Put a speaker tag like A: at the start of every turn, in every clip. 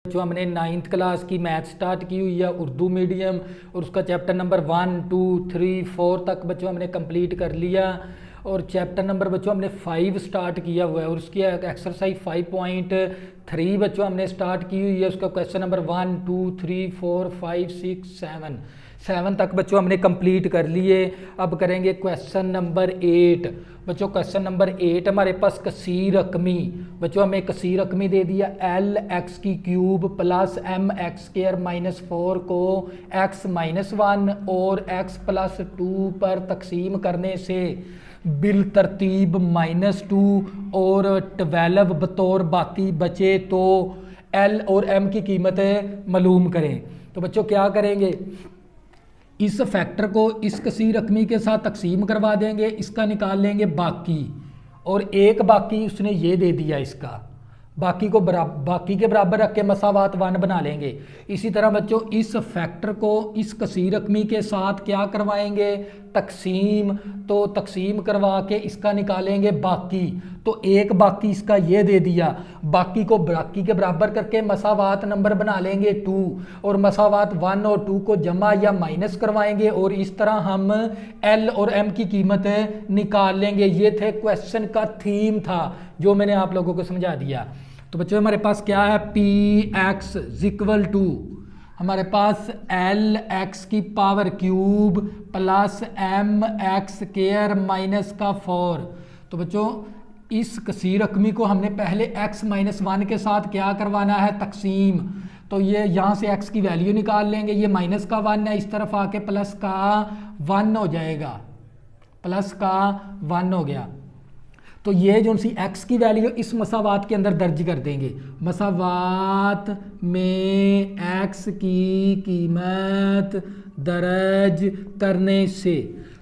A: जो हमने 9th class की मैथ स्टार्ट की हुई है उर्दू मीडियम, और उसका चैप्टर नंबर 1, 2, 3, 4 तक बच्चों हमने कंप्लीट कर लिया। और चैप्टर नंबर बच्चों हमने 5 स्टार्ट किया हुआ है और उसकी एक्सरसाइज 5.3 बच्चों हमने स्टार्ट की हुई है। उसका क्वेश्चन नंबर 1, 2, 3, 4, 5, 6, 7 तक बच्चों हमने कंप्लीट कर लिए। अब करेंगे क्वेश्चन नंबर 8। बच्चों क्वेश्चन नंबर 8 हमारे पास कसीर रकमी, बच्चों हमें कसीर रकमी दे दिया LX³ प्लस MX² -4 को X-1 और X+2 पर तकसीम करने से बिल तरतीब -2 और 12 बतौर बाकी बचे तो L और M की कीमतें मालूम करें। तो बच्चों क्या करेंगे, इस फैक्टर को इस कसीर रकमी के साथ तकसीम करवा देंगे, इसका निकाल लेंगे बाकी, और एक बाकी उसने ये दे दिया, इसका बाकी को बाकी के बराबर रख के मसावात 1 बना लेंगे। इसी तरह बच्चों इस फैक्टर को इस कसीर रकमी के साथ क्या करवाएंगे, तकसीम। तो तकसीम करवा के इसका निकालेंगे बाकी, तो एक बाकी इसका ये दे दिया, बाकी को बाकी के बराबर करके मसावात नंबर बना लेंगे 2, और मसावात 1 और 2 को जमा या माइनस करवाएंगे और इस तरह हम L और M की कीमतें निकाल लेंगे। ये थे क्वेश्चन का थीम था जो मैंने आप लोगों को समझा दिया। तो बच्चों हमारे पास क्या है, Px = हमारे पास LX³ प्लस MX² -4। तो बच्चों इस कसीर रकमी को हमने पहले X-1 के साथ क्या करवाना है, तकसीम। तो ये यहाँ से X की वैल्यू निकाल लेंगे, ये माइनस का 1 है, इस तरफ आके प्लस का 1 हो जाएगा, प्लस का 1 हो गया। तो ये जो सी X की वैल्यू इस मसावात के अंदर दर्ज कर देंगे। मसावात में X की कीमत दर्ज करने से,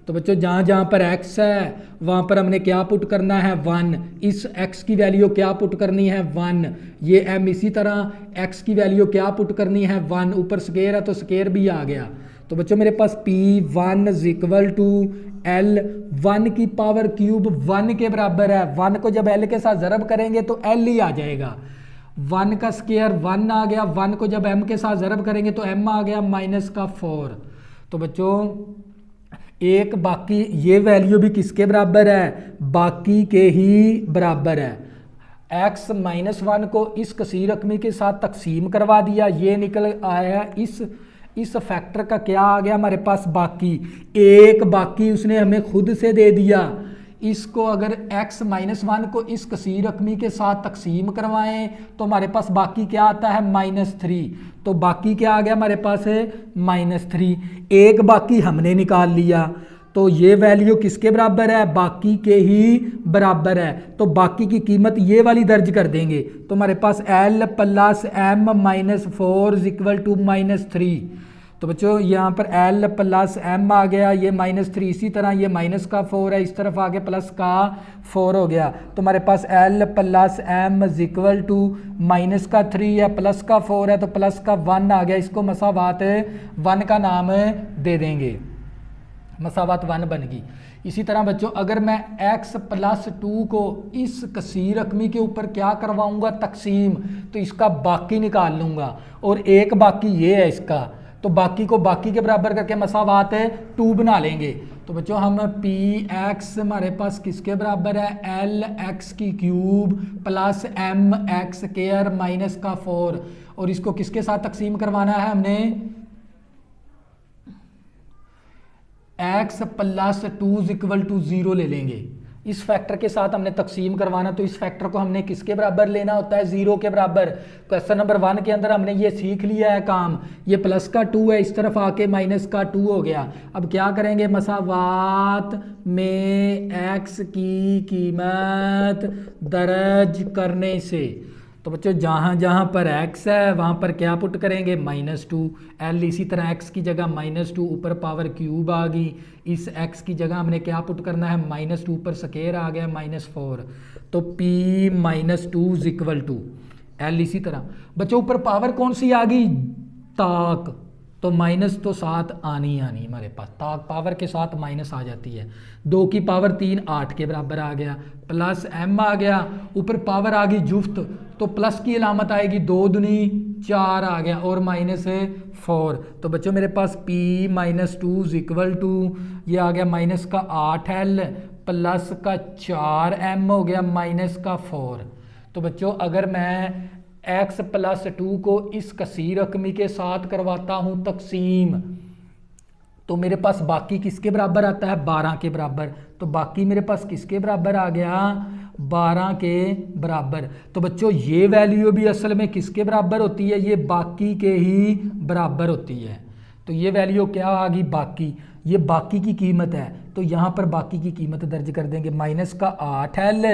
A: तो बच्चों जहाँ जहाँ पर X है वहाँ पर हमने क्या पुट करना है, 1। इस X की वैल्यू क्या पुट करनी है, 1। ये M इसी तरह X की वैल्यू क्या पुट करनी है, 1। ऊपर स्केयर है तो स्केयर भी आ गया। तो बच्चों मेरे पास P1 = L 1 की पावर क्यूब 1 के बराबर है। 1 को जब L के साथ ज़रब करेंगे तो L ही आ जाएगा। 1 का स्केयर 1 आ गया, 1 को जब M के साथ ज़रब करेंगे तो M आ गया -4। तो बच्चों एक बाकी, ये वैल्यू भी किसके बराबर है, बाकी के ही बराबर है। X-1 को इस कसीर रकमी के साथ तकसीम करवा दिया, ये निकल आया इस फैक्टर का क्या आ गया हमारे पास, बाकी। एक बाकी उसने हमें खुद से दे दिया। इसको अगर X-1 को इस कसीर रकमी के साथ तकसीम करवाएं तो हमारे पास बाकी क्या आता है, -3। तो बाकी क्या आ गया हमारे पास है, -3। एक बाकी हमने निकाल लिया, तो ये वैल्यू किसके बराबर है, बाकी के ही बराबर है। तो बाकी की कीमत ये वाली दर्ज कर देंगे, तो हमारे पास L + M -4 = -3। तो बच्चों यहाँ पर L + M आ गया, ये -3। इसी तरह ये -4 है, इस तरफ आगे +4 हो गया। तो हमारे पास L + M = -3 है, +4 है, तो +1 आ गया। इसको मसावात 1 का नाम दे देंगे, मसावात 1 बन गई। इसी तरह बच्चों अगर मैं X+2 को इस कसीर रकमी के ऊपर क्या करवाऊंगा, तकसीम, तो इसका बाकी निकाल लूँगा, और एक बाकी ये है इसका, तो बाकी को बाकी के बराबर करके मसावात 2 बना लेंगे। तो बच्चों हम Px हमारे पास किसके बराबर है, LX³ प्लस MX² -4, और इसको किसके साथ तकसीम करवाना है, हमने X+2 = 0 ले लेंगे। इस फैक्टर के साथ हमने तकसीम करवाना, तो इस फैक्टर को हमने किसके बराबर लेना होता है, 0 के बराबर। क्वेश्चन नंबर 1 के अंदर हमने ये सीख लिया है काम। ये +2 है, इस तरफ आके -2 हो गया। अब क्या करेंगे, मसावात में X की कीमत दर्ज करने से, तो बच्चों जहाँ जहाँ पर X है वहाँ पर क्या पुट करेंगे, -2। L इसी तरह X की जगह -2, ऊपर पावर क्यूब आ गई। इस X की जगह हमने क्या पुट करना है, -2, ऊपर स्केयर आ गया -4। तो P -2 = L इसी तरह। बच्चों ऊपर पावर कौन सी आ गई, ताक, तो माइनस तो 7 आनी आनी हमारे पास, पावर के साथ माइनस आ जाती है। 2 की पावर 3 8 के बराबर आ गया, प्लस m आ गया, ऊपर पावर आ गई जुफ्त, तो प्लस की अलामत आएगी, 2 दूनी 4 आ गया, और माइनस 4। तो बच्चों मेरे पास p माइनस 2 इक्वल टू ये आ गया माइनस का 8l प्लस का 4m हो गया माइनस का 4। तो बच्चों अगर मैं x प्लस 2 को इस कसीर रकमी के साथ करवाता हूँ तकसीम, तो मेरे पास बाकी किसके बराबर आता है, 12 के बराबर। तो बाकी मेरे पास किसके बराबर आ गया, 12 के बराबर। तो बच्चों ये वैल्यू भी असल में किसके बराबर होती है, ये बाकी के ही बराबर होती है। तो ये वैल्यू क्या आ गई, बाकी, ये बाकी की कीमत है। तो यहाँ पर बाकी की कीमत दर्ज कर देंगे, माइनस का 8l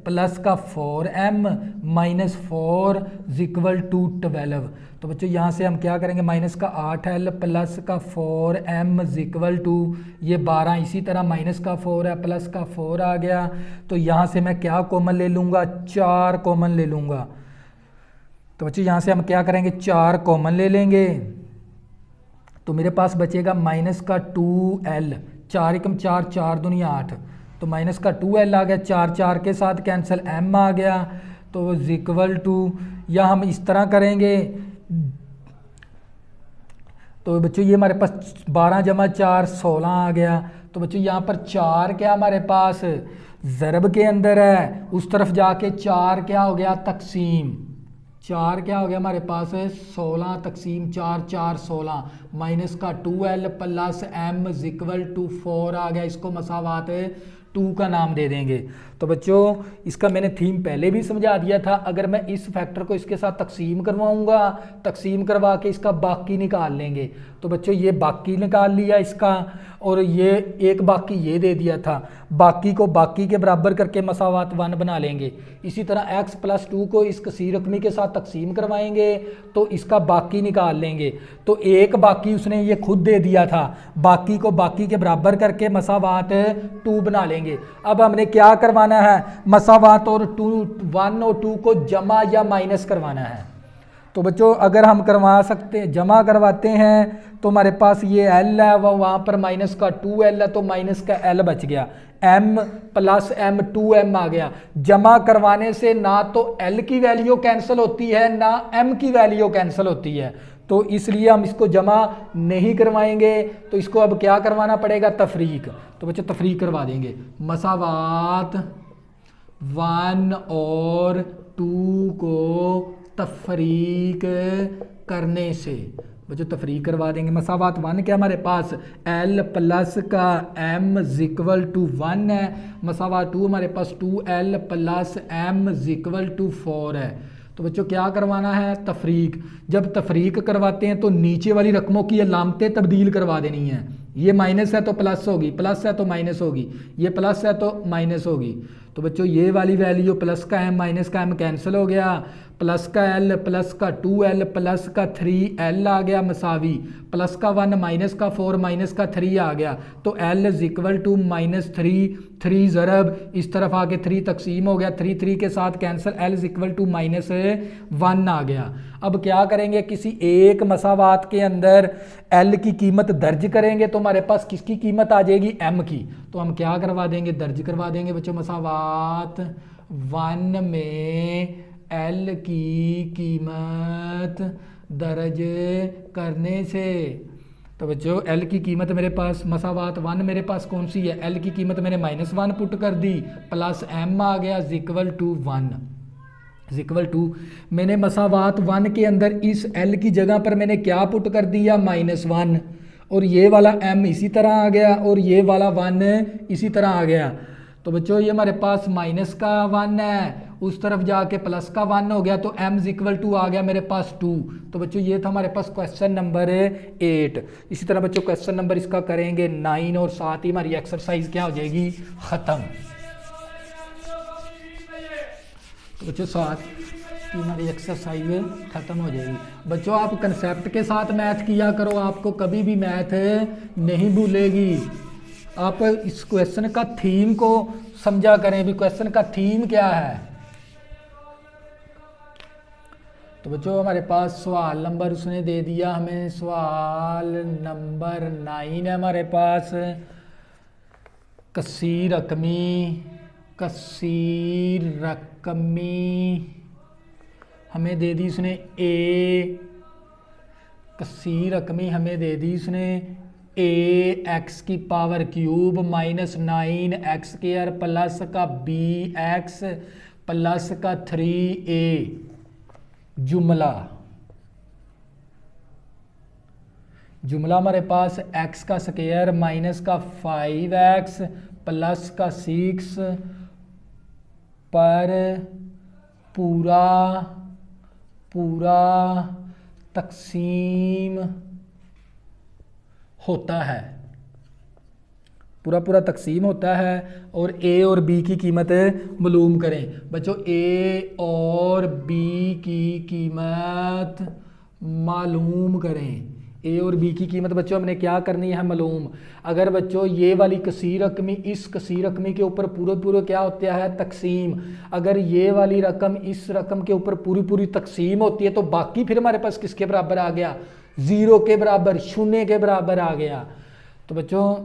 A: प्लस का 4m माइनस 4 इक्वल टू 12। तो बच्चों यहाँ से हम क्या करेंगे, माइनस का 8l प्लस का 4m इक्वल टू ये 12, इसी तरह माइनस का 4 है प्लस का 4 आ गया। तो यहाँ से मैं क्या कॉमन ले लूँगा, 4 कॉमन ले लूँगा। तो बच्चों यहाँ से हम क्या करेंगे, 4 कॉमन ले लेंगे, तो मेरे पास बचेगा माइनस का 2l, 4 एकम 4, 4 दूनी 8, तो माइनस का 2l आ गया, 4 4 के साथ कैंसिल, m आ गया, तो इक्वल टू, या हम इस तरह करेंगे। तो बच्चों ये हमारे पास 12 जमा 4 16 आ गया। तो बच्चों यहाँ पर 4 क्या हमारे पास ज़रब के अंदर है, उस तरफ जाके 4 क्या हो गया, तकसीम, 4 क्या हो गया हमारे पास 16 तकसीम 4 4 16 माइनस का 2l plus m equal to 4 आ गया। इसको मसावात 2 का नाम दे देंगे। तो बच्चों इसका मैंने थीम पहले भी समझा दिया था। अगर मैं इस फैक्टर को इसके साथ तकसीम करवाऊंगा, तकसीम करवा के इसका बाकी निकाल लेंगे। तो बच्चों ये बाकी निकाल लिया इसका, और ये एक बाकी ये दे दिया था, बाकी को बाकी के बराबर करके मसावात 1 बना लेंगे। इसी तरह x प्लस 2 को इस कसीर रकमी के साथ तकसीम करवाएंगे तो इसका बाकी निकाल लेंगे। तो एक बाकी उसने ये खुद दे दिया था, बाकी को बाकी के बराबर करके मसावात 2 बना लेंगे। अब हमने क्या करवाना है, मसावात और 1 और 2 को जमा या माइनस करवाना है। तो बच्चों अगर हम करवा सकते हैं, जमा करवाते हैं, तो हमारे पास ये l है, वहाँ पर माइनस का 2l है, तो माइनस का l बच गया, m प्लस m 2m आ गया। जमा करवाने से ना तो l की वैल्यू कैंसिल होती है ना m की वैल्यू कैंसिल होती है, तो इसलिए हम इसको जमा नहीं करवाएंगे। तो इसको अब क्या करवाना पड़ेगा, तफरीक। तो बच्चों तफरीक करवा देंगे, मसावात 1 और 2 को तफरीक करने से, बच्चों तफरीक करवा देंगे। मसावात 1 क्या हमारे पास l प्लस का m इक्वल टू 1 है, मसावात 2 हमारे पास 2l plus m equal to 4 है। तो बच्चों क्या करवाना है, तफरीक। जब तफरीक करवाते हैं तो नीचे वाली रकमों की अलामतें तब्दील करवा देनी है। ये माइनस है तो प्लस होगी, प्लस है तो माइनस होगी, ये प्लस है तो माइनस होगी। तो बच्चों ये वाली वैल्यू प्लस का m माइनस का m कैंसिल हो गया, प्लस का l प्लस का 2l प्लस का 3l आ गया मसावी, प्लस का 1 माइनस का 4 माइनस का 3 आ गया। तो l is equal to minus 3, 3 ज़रब इस तरफ आके 3 तकसीम हो गया, 3 3 के साथ cancel, l is equal to minus 1 आ गया। अब क्या करेंगे, किसी एक मसावात के अंदर l की कीमत दर्ज करेंगे तो हमारे पास किसकी कीमत आ जाएगी, m की। तो हम क्या करवा देंगे, दर्ज करवा देंगे बच्चों, मसावात 1 में l की कीमत दर्ज करने से। तो बच्चों l की कीमत मेरे पास मसावात 1 मेरे पास कौन सी है, l की कीमत मैंने -1 पुट कर दी, प्लस m आ गया इक्वल टू 1 इक्वल टू, मैंने मसावात 1 के अंदर इस l की जगह पर मैंने क्या पुट कर दिया, -1, और ये वाला m इसी तरह आ गया और ये वाला 1 इसी तरह आ गया। तो बच्चों ये हमारे पास माइनस का 1 है, उस तरफ जाके प्लस का 1 हो गया, तो m इक्वल टू आ गया मेरे पास 2। तो बच्चों ये था हमारे पास क्वेश्चन नंबर 8। इसी तरह बच्चों क्वेश्चन नंबर इसका करेंगे 9 और साथ ही हमारी एक्सरसाइज क्या हो जाएगी, ख़त्म। तो बच्चों साथ की हमारी एक्सरसाइज ख़त्म हो जाएगी। बच्चों आप कंसेप्ट के साथ मैथ किया करो, आपको कभी भी मैथ नहीं भूलेगी। आप इस क्वेश्चन का थीम को समझा करें, भी क्वेश्चन का थीम क्या है। तो बच्चों हमारे पास सवाल नंबर उसने दे दिया हमें, सवाल नंबर 9 है हमारे पास। कसीर रकमी हमें दे दी उसने ए, कसीर रकमी हमें दे दी उसने ए एक्स की power cube minus 9 x square plus का बी एक्स प्लस का 3a जुमला हमारे पास x का स्क्वायर माइनस का 5x प्लस का 6 पर पूरा तकसीम होता है, पूरा तकसीम होता है। और a और b की कीमत मालूम करें। बच्चों a और b की कीमत मालूम करें। a और b की कीमत बच्चों हमने क्या करनी है, मालूम। अगर बच्चों ये वाली कसीर रकमी इस कसीर रकमी के ऊपर पूरे क्या होता है, तकसीम। अगर ये वाली रकम इस रकम के ऊपर पूरी तकसीम होती है तो बाकी फिर हमारे पास किसके बराबर आ गया, 0 के बराबर, 0 के बराबर आ गया। तो बच्चों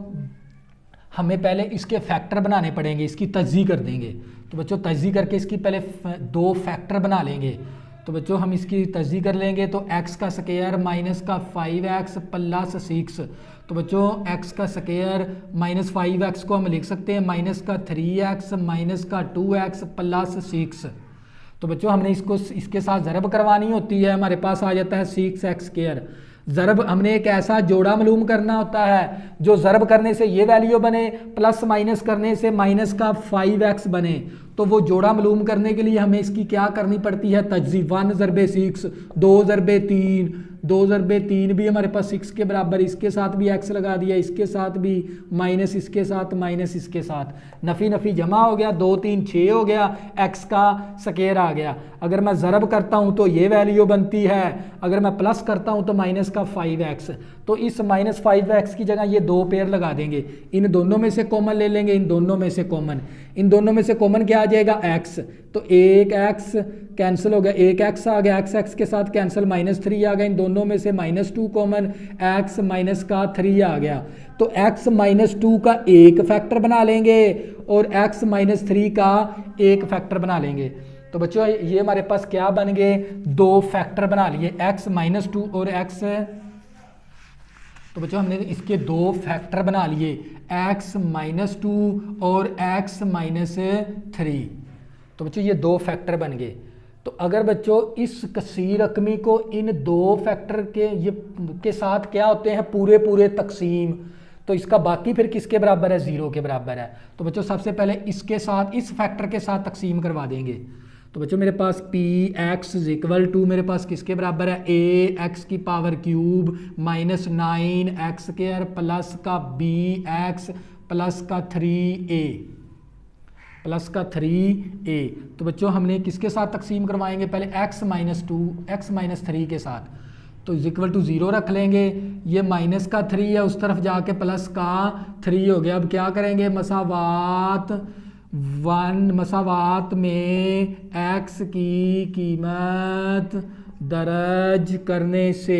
A: हमें पहले इसके फैक्टर बनाने पड़ेंगे, इसकी तज्ज़ी कर देंगे। तो बच्चों तज्ज़ी करके इसकी पहले 2 फैक्टर बना लेंगे। तो बच्चों हम इसकी तज्ज़ी कर लेंगे। तो x का स्क्वायर माइनस का 5x प्लस 6। तो बच्चों x का स्क्वायर माइनस 5x को हम लिख सकते हैं माइनस का 3x माइनस का 2x प्लस 6। तो बच्चों हमने इसके साथ ज़रब करवानी होती है, हमारे पास आ जाता है 6x स्क्वायर। ज़रब हमने एक ऐसा जोड़ा मालूम करना होता है जो ज़रब करने से ये वैल्यू बने, प्लस माइनस करने से माइनस का 5x बने। तो वो जोड़ा मालूम करने के लिए हमें इसकी क्या करनी पड़ती है, तज्ज़ी। 1 ज़रबे 6, 2 ज़रबे 3, 2 ज़रबे 3 भी हमारे पास 6 के बराबर, इसके साथ भी x लगा दिया, इसके साथ भी माइनस, इसके साथ माइनस, इसके साथ नफ़ी जमा हो गया, 2 3 6 हो गया, x का स्क्वायर आ गया। अगर मैं ज़रब करता हूँ तो ये वैल्यू बनती है, अगर मैं प्लस करता हूँ तो माइनस का 5x। तो इस माइनस 5x की जगह ये 2 पेयर लगा देंगे, इन दोनों में से कॉमन ले लेंगे, इन दोनों में से कॉमन क्या आ जाएगा, x। तो एक x कैंसिल हो गया, एक x आ गया, x के साथ कैंसिल, -3 आ गया, इन दोनों में से -2 कॉमन, x माइनस का 3 आ गया। तो x -2 का एक फैक्टर बना लेंगे और x -3 का एक फैक्टर बना लेंगे। तो बच्चों ये हमारे पास क्या बन गए, 2 फैक्टर बना लिए, x -2 और x। तो बच्चों हमने इसके 2 फैक्टर बना लिए, x -2 और x -3। तो बच्चों ये 2 फैक्टर बन गए। तो अगर बच्चों इस कसीर रकमी को इन 2 फैक्टर के साथ क्या होते हैं, पूरे तकसीम, तो इसका बाकी फिर किसके बराबर है, 0 के बराबर है। तो बच्चों सबसे पहले इसके साथ, इस फैक्टर के साथ तकसीम करवा देंगे। तो बच्चों मेरे पास px इक्वल टू मेरे पास किसके बराबर है, ax की power cube minus 9x square plus का bx प्लस का 3a। तो बच्चों हमने किसके साथ तकसीम करवाएंगे, पहले x -2 x -3 के साथ। तो इक्वल टू 0 रख लेंगे, ये माइनस का 3 है, उस तरफ जाके प्लस का 3 हो गया। अब क्या करेंगे, मसावात में x की कीमत दर्ज करने से,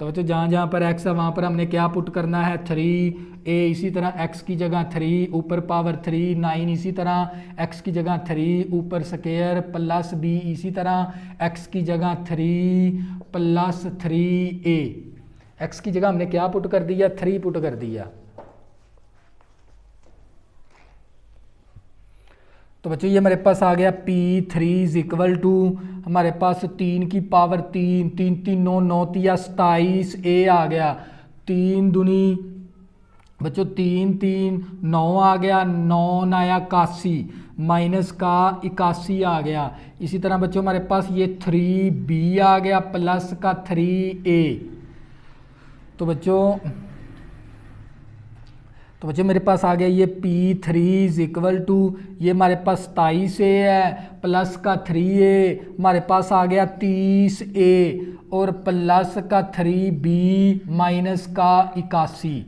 A: तो जहाँ पर x है वहाँ पर हमने क्या पुट करना है, 3a। इसी तरह x की जगह 3 ऊपर पावर 3, 9 इसी तरह x की जगह 3 ऊपर स्क्वायर प्लस b, इसी तरह x की जगह 3 प्लस 3a। x की जगह हमने क्या पुट कर दिया, 3 पुट कर दिया। तो बच्चों ये हमारे पास आ गया p3 इक्वल टू हमारे पास 3 की पावर 3, 3 3 9 9 3 27a आ गया। 3 दूनी बच्चों 3 3 9 आ गया, 9 आया 81, माइनस का 81 आ गया। इसी तरह बच्चों हमारे पास ये 3b आ गया प्लस का 3a। तो बच्चों मेरे पास आ गया ये p3 इक्वल टू, ये हमारे पास 27a है प्लस का 3a, हमारे पास आ गया 30a और प्लस का 3b माइनस का 81।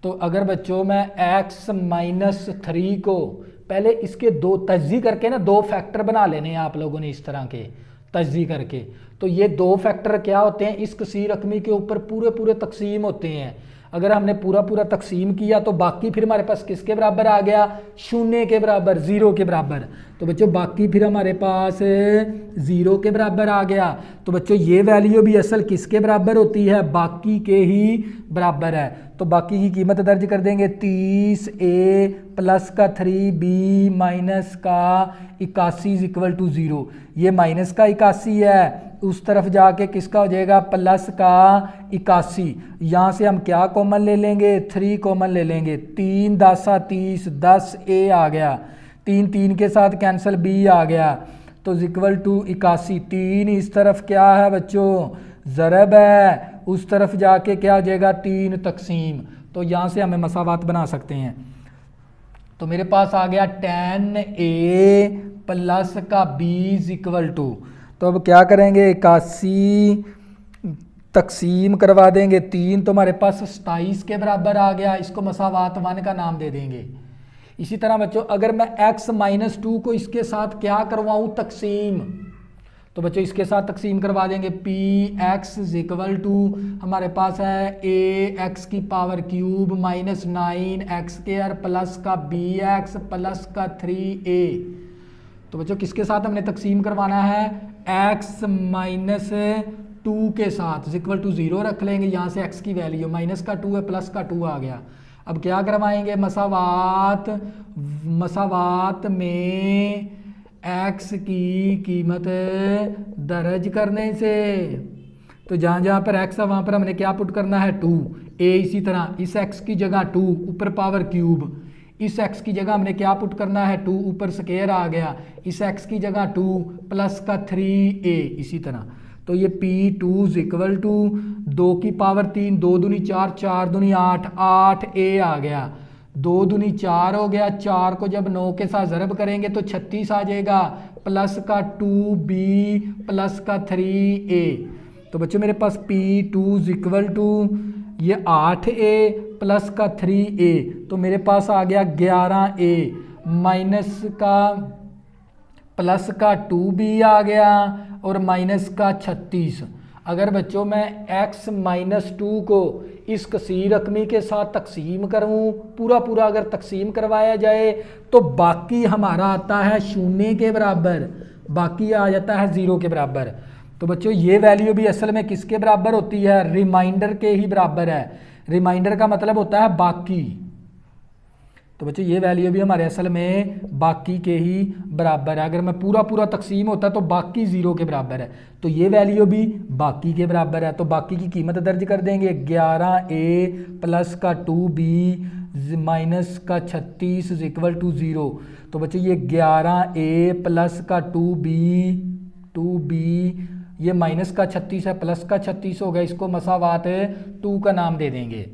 A: तो अगर बच्चों मैं x -3 को पहले इसके 2 तज्ज़ी करके ना 2 फैक्टर बना लेने हैं आप लोगों ने, इस तरह के तजज़ी करके। तो ये दो फैक्टर क्या होते हैं, इस कसीर रकमी के ऊपर पूरे पूरे तकसीम होते हैं। अगर हमने पूरा पूरा तकसीम किया तो बाकी फिर हमारे पास किसके बराबर आ गया, शून्य के बराबर, ज़ीरो के बराबर। तो बच्चों बाकी फिर हमारे पास ज़ीरो के बराबर आ गया। तो बच्चों ये वैल्यू भी असल किसके बराबर होती है, बाकी के ही बराबर है। तो बाकी की कीमत दर्ज कर देंगे 30A प्लस का 3B माइनस का 81 इज इक्वल टू 0। ये माइनस का 81 है, उस तरफ जाके किसका हो जाएगा, प्लस का 81। यहाँ से हम क्या कॉमन ले लेंगे, 3 कॉमन ले लेंगे। 3 10 30, 10A आ गया, 3 3 के साथ कैंसिल, B आ गया, तो इक्वल टू 81। 3 इस तरफ क्या है बच्चों, ज़रब है, उस तरफ जाके क्या हो जाएगा, 3 तकसीम। तो यहाँ से हमें मसावात बना सकते हैं। तो मेरे पास आ गया 10A प्लस का B इक्वल टू, तो अब क्या करेंगे, 81 तकसीम करवा देंगे 3, तो हमारे पास 27 के बराबर आ गया। इसको मसावात 1 का नाम दे देंगे। इसी तरह बच्चों अगर मैं x माइनस 2 को इसके साथ क्या करवाऊँ, तकसीम, तो बच्चों इसके साथ तकसीम करवा देंगे। px इज इक्वल टू हमारे पास है ax की power cube minus 9x square plus का bx प्लस का 3a। तो बच्चों किसके साथ हमने तकसीम करवाना है, x माइनस 2 के साथ, इक्वल टू 0 रख लेंगे। यहाँ से x की वैल्यू माइनस का 2 है, प्लस का 2 आ गया। अब क्या करवाएंगे, मसावात, मसावात में x की कीमत दर्ज करने से, तो जहाँ जहाँ पर x है वहाँ पर हमने क्या पुट करना है, 2a। इसी तरह इस x की जगह 2 ऊपर पावर क्यूब, इस x की जगह हमने क्या पुट करना है, 2 ऊपर स्क्वायर आ गया, इस x की जगह 2 प्लस का 3a। इसी तरह तो ये p2 इक्वल टू 2 की पावर 3, 2 दूनी 4, 4 दूनी 8, 8a आ गया, 2 दूनी 4 हो गया, 4 को जब 9 के साथ ज़रब करेंगे तो 36 आ जाएगा, प्लस का 2b प्लस का 3a। तो बच्चों मेरे पास p2 इक्वल टू ये 8a प्लस का 3a, तो मेरे पास आ गया 11a माइनस का प्लस का 2b आ गया और माइनस का 36। अगर बच्चों मैं x माइनस 2 को इस कसीर रकमी के साथ तकसीम करूं, पूरा पूरा अगर तकसीम करवाया जाए तो बाकी हमारा आता है शून्य के बराबर, बाकी आ जाता है 0 के बराबर। तो बच्चों ये वैल्यू भी असल में किसके बराबर होती है, रिमाइंडर के ही बराबर है। रिमाइंडर का मतलब होता है बाकी। तो बच्चों ये वैल्यू भी हमारे असल में बाकी के ही बराबर है। अगर मैं पूरा पूरा तकसीम होता तो बाकी 0 के बराबर है, तो ये वैल्यू भी बाकी के बराबर है। तो बाकी की कीमत दर्ज कर देंगे, 11a प्लस का 2b माइनस का 36 इज इक्वल टू 0। तो बच्चों ये 11a प्लस का 2b ये माइनस का 36 है, प्लस का 36 हो गया, इसको मसावात 2 का नाम दे देंगे।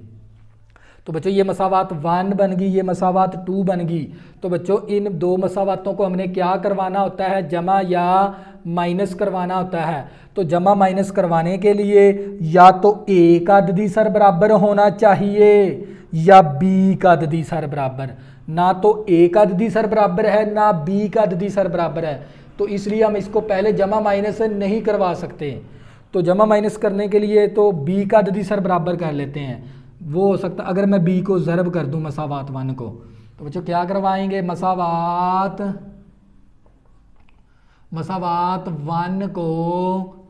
A: तो बच्चों ये मसावात 1 बन गई, ये मसावात 2 बन गई। तो बच्चों इन दो मसावातों को हमने क्या करवाना होता है, जमा या माइनस करवाना होता है। तो जमा माइनस करवाने के लिए या तो a का अददी सर बराबर होना चाहिए या b का अददी सर बराबर। ना तो a का अददी सर बराबर है ना b का अददी सर बराबर है, तो इसलिए हम इसको पहले जमा माइनस नहीं करवा सकते। तो जमा माइनस करने के लिए तो b का अददी सर बराबर कर लेते हैं। वो हो सकता अगर मैं b को ज़रब कर दूं मसावात 1 को, तो बच्चों क्या करवाएंगे, मसावात 1 को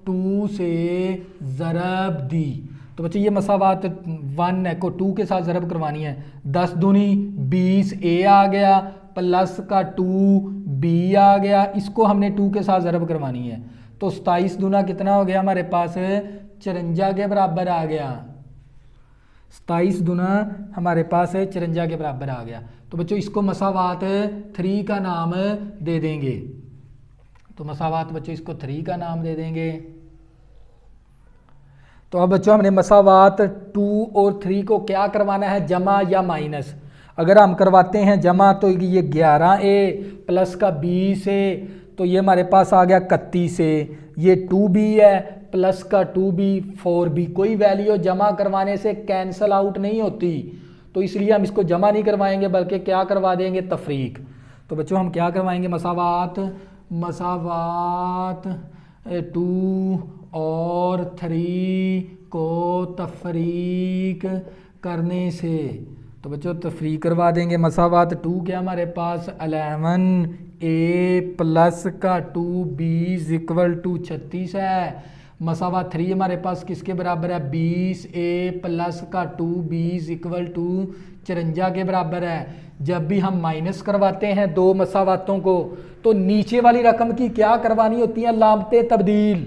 A: 2 से ज़रब दी। तो बच्चों ये मसावात 1 को 2 के साथ ज़रब करवानी है। 10 दूनी 20a आ गया, प्लस का 2b आ गया, इसको हमने 2 के साथ ज़रब करवानी है। तो 27 दूना कितना हो गया हमारे पास, 54 के बराबर आ गया। 27 दूना हमारे पास 54 के बराबर आ गया। तो बच्चों इसको मसावात 3 का नाम दे देंगे। तो मसावात बच्चों इसको 3 का नाम दे देंगे। तो अब बच्चों हमने मसावात 2 और 3 को क्या करवाना है, जमा या माइनस। अगर हम करवाते हैं जमा तो ये 11a प्लस का 20a, तो ये हमारे पास आ गया 31a, ये 2b है प्लस का 2b 4b। कोई वैल्यू जमा करवाने से कैंसल आउट नहीं होती, तो इसलिए हम इसको जमा नहीं करवाएंगे बल्कि क्या करवा देंगे, तफरीक। तो बच्चों हम क्या करवाएंगे, मसावात 2 और 3 को तफरीक करने से, तो बच्चों तफरीक करवा देंगे। मसावात 2 क्या हमारे पास 11a प्लस का 2b इक्वल टू 36 है। मसावात 3 हमारे पास किसके बराबर है 20a प्लस का 2b इक्वल टू 54 के बराबर है। जब भी हम माइनस करवाते हैं दो मसावातों को तो नीचे वाली रकम की क्या करवानी होती है अलामते तब्दील।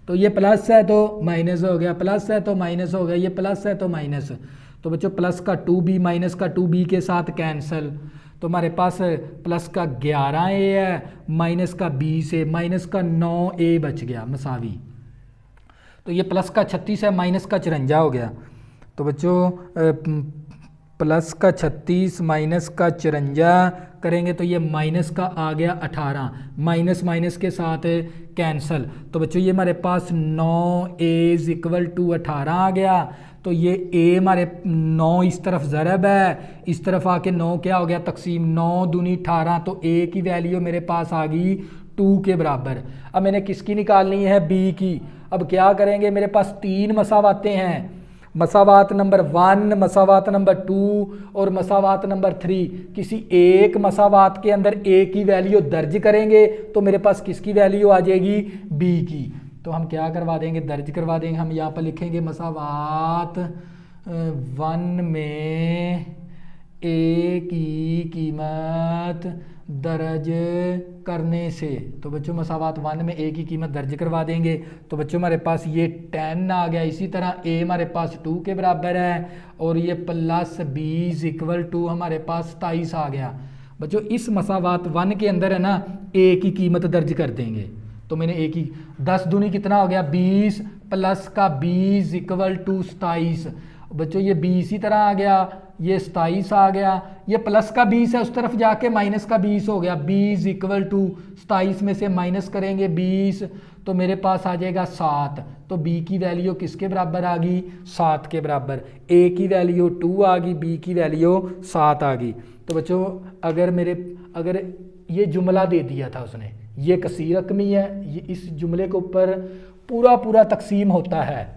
A: तो ये प्लस है तो माइनस हो गया, प्लस है तो माइनस हो गया, ये प्लस है तो माइनस। तो बच्चों प्लस का 2b माइनस का 2b के साथ कैंसिल, तो हमारे पास प्लस का 11a है माइनस का 20a माइनस का 9a बच गया मसावी। तो ये प्लस का 36 है माइनस का 54 हो गया। तो बच्चों प्लस का 36 माइनस का 54 करेंगे तो ये माइनस का आ गया 18, माइनस माइनस के साथ कैंसल। तो बच्चों ये हमारे पास 9a इक्वल टू 18 आ गया। तो ये a हमारे 9 इस तरफ ज़रब है, इस तरफ आके 9 क्या हो गया तकसीम, 9 दूनी 18, तो a की वैल्यू मेरे पास आ गई 2 के बराबर। अब मैंने किसकी निकालनी है b की। अब क्या करेंगे, मेरे पास 3 मसावातें हैं, मसावात नंबर 1, मसावात नंबर 2 और मसावात नंबर 3। किसी एक मसावात के अंदर a की वैल्यू दर्ज करेंगे तो मेरे पास किसकी वैल्यू आ जाएगी b की। तो हम क्या करवा देंगे, दर्ज करवा देंगे। हम यहाँ पर लिखेंगे मसावात 1 में a की कीमत दर्ज करने से। तो बच्चों मसावात 1 में a की कीमत दर्ज करवा देंगे। तो बच्चों हमारे पास ये 10 आ गया। इसी तरह a हमारे पास 2 के बराबर है और ये प्लस 20 इक्वल टू हमारे पास 27 आ गया। बच्चों इस मसावात 1 के अंदर है ना a की कीमत दर्ज कर देंगे। तो मैंने a की 10 दूनी कितना हो गया 20 प्लस का 20 इक्वल टू 27। बच्चों ये 20 इसी तरह आ गया, ये 27 आ गया, ये प्लस का 20 है उस तरफ जाके माइनस का 20 हो गया। 20 इक्वल टू 27 में से माइनस करेंगे 20 तो मेरे पास आ जाएगा 7। तो b की वैल्यू किसके बराबर आ गई 7 के बराबर। a की वैल्यू 2 आ गई, b की वैल्यू 7 आ गई। तो बच्चों अगर ये जुमला दे दिया था उसने, ये कसीर रकमी है, ये इस जुमले के ऊपर पूरा तकसीम होता है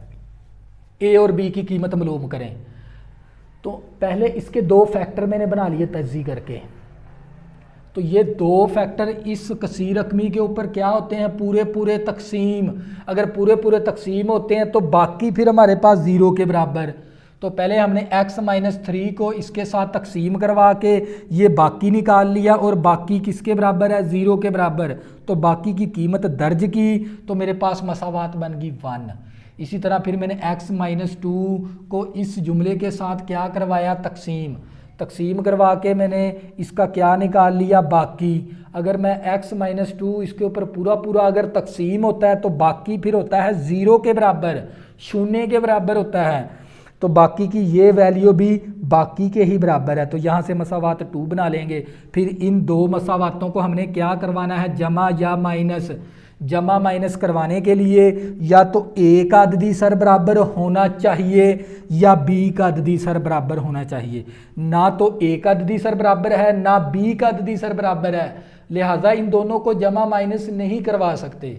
A: a और b की कीमत मालूम करें। तो पहले इसके 2 फैक्टर मैंने बना लिए तज्जी करके। तो ये 2 फैक्टर इस कसीर रकमी के ऊपर क्या होते हैं पूरे तकसीम। अगर पूरे तकसीम होते हैं तो बाकी फिर हमारे पास 0 के बराबर। तो पहले हमने x माइनस 3 को इसके साथ तकसीम करवा के ये बाकी निकाल लिया और बाकी किसके बराबर है 0 के बराबर। तो बाकी की कीमत दर्ज की तो मेरे पास मसावात बन गई 1। इसी तरह फिर मैंने x माइनस 2 को इस जुमले के साथ क्या करवाया तकसीम करवा के मैंने इसका क्या निकाल लिया बाकी। अगर मैं x माइनस 2 इसके ऊपर पूरा अगर तकसीम होता है तो बाकी फिर होता है 0 के बराबर, 0 के बराबर होता है। तो बाकी की ये वैल्यू भी बाकी के ही बराबर है। तो यहाँ से मसावात 2 बना लेंगे। फिर इन 2 मसावातों को हमने क्या करवाना है जमा या माइनस। जमा माइनस करवाने के लिए या तो a का अददी सर बराबर होना चाहिए या b का अददी सर बराबर होना चाहिए। ना तो a का अददी सर बराबर है ना b का अददी सर बराबर है, लिहाजा इन दोनों को जमा माइनस नहीं करवा सकते।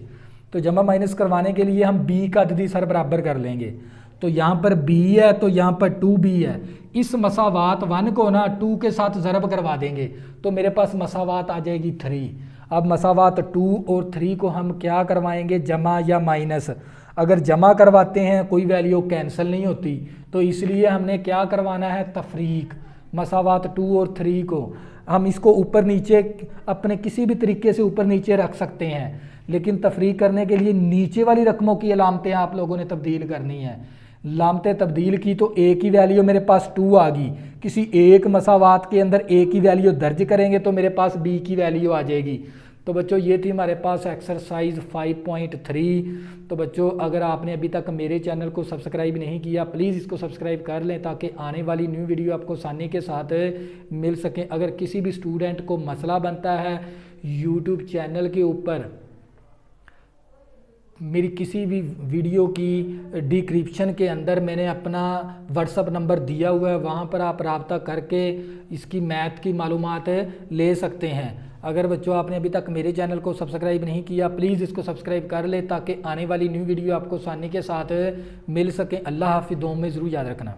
A: तो जमा माइनस करवाने के लिए हम b का अददी सर बराबर कर लेंगे। तो यहाँ पर b है तो यहाँ पर 2b है। इस मसावात 1 को ना 2 के साथ ज़रब करवा देंगे तो मेरे पास मसावात आ जाएगी 3। अब मसावात 2 और 3 को हम क्या करवाएंगे जमा या माइनस। अगर जमा करवाते हैं कोई वैल्यू कैंसिल नहीं होती, तो इसलिए हमने क्या करवाना है तफरीक। मसावात 2 और 3 को हम इसको ऊपर नीचे अपने किसी भी तरीके से ऊपर नीचे रख सकते हैं, लेकिन तफरीक करने के लिए नीचे वाली रकमों की अलामतें आप लोगों ने तब्दील करनी है। लामतें तब्दील की तो a की वैल्यू मेरे पास 2 आ गई। किसी एक मसावात के अंदर a की वैल्यू दर्ज करेंगे तो मेरे पास b की वैल्यू आ जाएगी। तो बच्चों ये थी हमारे पास एक्सरसाइज 5.3। तो बच्चों अगर आपने अभी तक मेरे चैनल को सब्सक्राइब नहीं किया प्लीज़ इसको सब्सक्राइब कर लें ताकि आने वाली न्यू वीडियो आपको आसानी के साथ मिल सके। अगर किसी भी स्टूडेंट को मसला बनता है यूट्यूब चैनल के ऊपर, मेरी किसी भी वीडियो की डिस्क्रिप्शन के अंदर मैंने अपना व्हाट्सअप नंबर दिया हुआ है, वहाँ पर आप रब्ता करके इसकी मैथ की मालूमात ले सकते हैं। अगर बच्चों आपने अभी तक मेरे चैनल को सब्सक्राइब नहीं किया, प्लीज़ इसको सब्सक्राइब कर ले ताकि आने वाली न्यू वीडियो आपको आसानी के साथ मिल सके। अल्लाह हाफिज़, दुआ में ज़रूर याद रखना।